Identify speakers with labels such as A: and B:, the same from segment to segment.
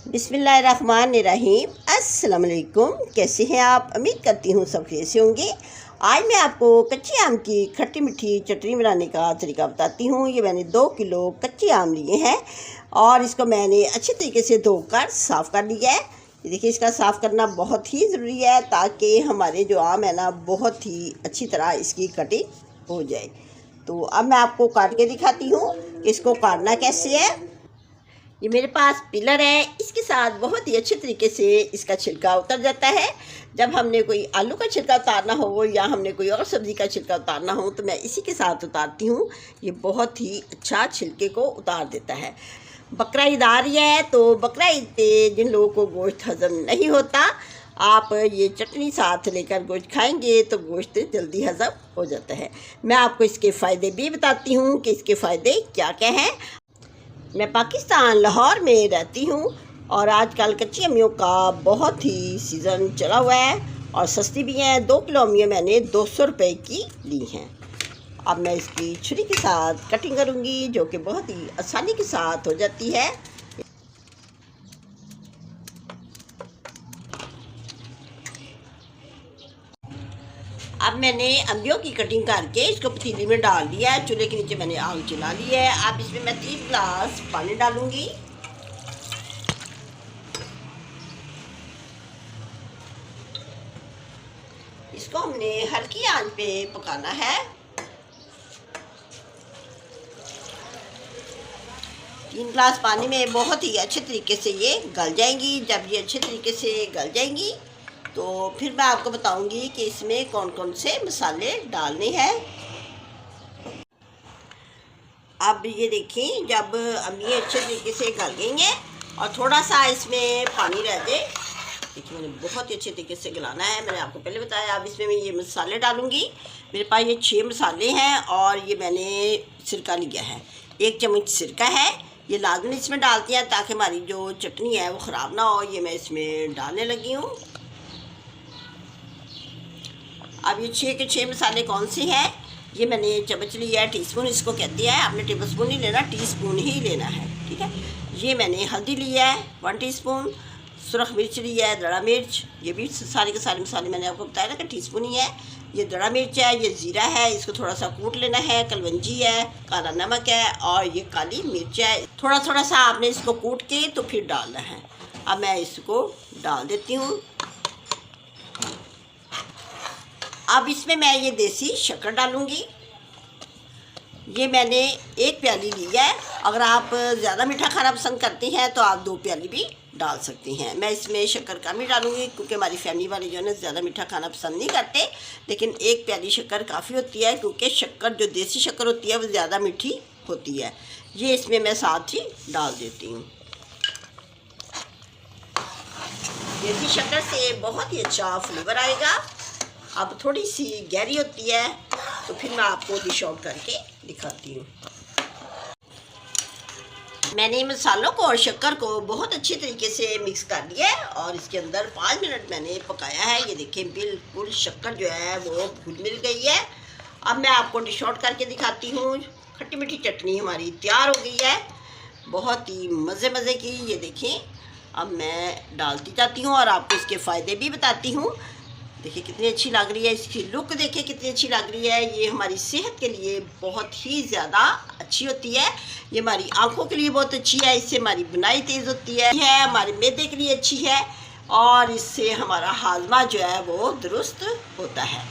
A: बिस्मिल्लाहिर्रहमानिर्रहीम। अस्सलाम वालेकुम। कैसे हैं आप? उम्मीद करती हूँ सब कैसे होंगे। आज मैं आपको कच्चे आम की खट्टी मीठी चटनी बनाने का तरीका बताती हूँ। ये मैंने 2 किलो कच्चे आम लिए हैं और इसको मैंने अच्छे तरीके से धोकर साफ़ कर लिया है। देखिए, इसका साफ़ करना बहुत ही ज़रूरी है ताकि हमारे जो आम है ना बहुत ही अच्छी तरह इसकी कटिंग हो जाए। तो अब मैं आपको काट के दिखाती हूँ कि इसको काटना कैसे है। ये मेरे पास पिलर है, इसके साथ बहुत ही अच्छे तरीके से इसका छिलका उतर जाता है। जब हमने कोई आलू का छिलका उतारना हो या हमने कोई और सब्ज़ी का छिलका उतारना हो तो मैं इसी के साथ उतारती हूँ। ये बहुत ही अच्छा छिलके को उतार देता है। बकरा ईद आ रही है तो बकरा ईद पे जिन लोगों को गोश्त हज़म नहीं होता, आप ये चटनी साथ लेकर गोश्त खाएंगे तो गोश्त जल्दी हज़म हो जाता है। मैं आपको इसके फ़ायदे भी बताती हूँ कि इसके फ़ायदे क्या क्या हैं। मैं पाकिस्तान लाहौर में रहती हूँ और आजकल कच्ची अम्मियों का बहुत ही सीज़न चला हुआ है और सस्ती भी हैं। 2 किलो अम्मियाँ मैंने 200 रुपये की ली हैं। अब मैं इसकी छुरी के साथ कटिंग करूँगी जो कि बहुत ही आसानी के साथ हो जाती है। अब मैंने अम्बियों की कटिंग करके इसको पतीली में डाल दिया है। चूल्हे के नीचे मैंने आग जला ली है। अब इसमें मैं 3 गिलास पानी डालूंगी। इसको हमने हल्की आंच पे पकाना है। 3 गिलास पानी में बहुत ही अच्छे तरीके से ये गल जाएंगी। जब ये अच्छे तरीके से गल जाएंगी तो फिर मैं आपको बताऊंगी कि इसमें कौन कौन से मसाले डालने हैं। अब ये देखिए, जब अम्मी अच्छे तरीके से गल गई हैं और थोड़ा सा इसमें पानी रह जाए, देखिए मैंने बहुत ही अच्छे तरीके से गलाना है। मैंने आपको पहले बताया। अब इसमें मैं ये मसाले डालूंगी। मेरे पास ये 6 मसाले हैं और ये मैंने सिरका लिया है। 1 चम्मच सिरका है, ये लाजमी इसमें डालती हैं ताकि हमारी जो चटनी है वो ख़राब ना हो। ये मैं इसमें डालने लगी हूँ। अब ये 6 के 6 मसाले कौन से हैं? ये मैंने चम्मच लिया है, टीस्पून इसको कहती है। आपने टेबल स्पून नहीं लेना, टीस्पून ही लेना है, ठीक है। ये मैंने हल्दी लिया है 1 टीस्पून, सुरख मिर्च लिया है, दड़ा मिर्च। ये भी सारे के सारे मसाले मैंने आपको बताया ना कि टीस्पून ही है। ये दड़ा मिर्च है, ये ज़ीरा है, इसको थोड़ा सा कूट लेना है, कलवंजी है, काला नमक है और ये काली मिर्च है। थोड़ा थोड़ा सा आपने इसको कूट के तो फिर डालना है। अब मैं इसको डाल देती हूँ। अब इसमें मैं ये देसी शक्कर डालूँगी। ये मैंने 1 प्याली ली है। अगर आप ज़्यादा मीठा खाना पसंद करते हैं तो आप 2 प्याली भी डाल सकती हैं। मैं इसमें शक्कर कम ही डालूँगी क्योंकि हमारी फैमिली वाले जो है ना ज़्यादा मीठा खाना पसंद नहीं करते। लेकिन 1 प्याली शक्कर काफ़ी होती है क्योंकि शक्कर जो देसी शक्कर होती है वो ज़्यादा मीठी होती है। ये इसमें मैं साथ ही डाल देती हूँ। देसी शक्कर से बहुत ही अच्छा फ्लेवर आएगा। अब थोड़ी सी गहरी होती है तो फिर मैं आपको डिश आउट करके दिखाती हूँ। मैंने मसालों को और शक्कर को बहुत अच्छे तरीके से मिक्स कर दिया है और इसके अंदर 5 मिनट मैंने पकाया है। ये देखें, बिल्कुल शक्कर जो है वो घुल मिल गई है। अब मैं आपको डिश आउट करके दिखाती हूँ। खट्टी मीठी चटनी हमारी तैयार हो गई है, बहुत ही मज़े मज़े की। ये देखें, अब मैं डालती जाती हूँ और आपको इसके फ़ायदे भी बताती हूँ। देखिए कितनी अच्छी लग रही है, इसकी लुक देखिए कितनी अच्छी लग रही है। ये हमारी सेहत के लिए बहुत ही ज़्यादा अच्छी होती है। ये हमारी आंखों के लिए बहुत अच्छी है, इससे हमारी बुनाई तेज़ होती है, हमारे मैदे के लिए अच्छी है और इससे हमारा हाजमा जो है वो दुरुस्त होता है।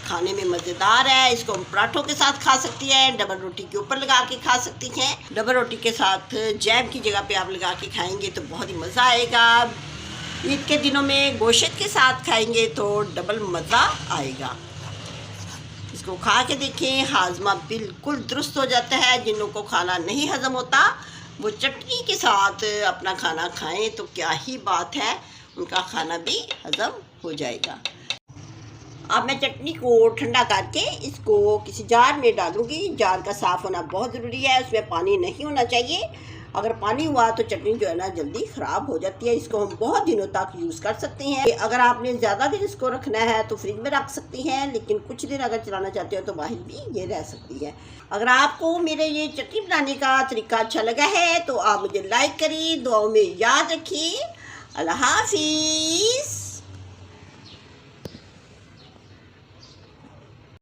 A: खाने में मज़ेदार है। इसको हम पराठों के साथ खा सकती हैं, डबल रोटी के ऊपर लगा के खा सकती हैं। डबल रोटी के साथ जैम की जगह पे आप लगा के खाएंगे तो बहुत ही मज़ा आएगा। ईद के दिनों में गोश्त के साथ खाएंगे तो डबल मज़ा आएगा। इसको खा के देखें, हाजमा बिल्कुल दुरुस्त हो जाता है। जिन लोगों को खाना नहीं हज़म होता वो चटनी के साथ अपना खाना खाएं तो क्या ही बात है, उनका खाना भी हज़म हो जाएगा। अब मैं चटनी को ठंडा करके इसको किसी जार में डालूँगी। जार का साफ़ होना बहुत ज़रूरी है, उसमें पानी नहीं होना चाहिए अगर पानी हुआ तो चटनी जो है ना जल्दी ख़राब हो जाती है। इसको हम बहुत दिनों तक यूज़ कर सकते हैं। अगर आपने ज़्यादा दिन इसको रखना है तो फ्रिज में रख सकती हैं, लेकिन कुछ दिन अगर चलाना चाहते हो तो बाहर भी ये रह सकती है। अगर आपको मेरे ये चटनी बनाने का तरीका अच्छा लगा है तो आप मुझे लाइक करिए, दुआओं में याद रखिए। अल्लाह हाफिज़।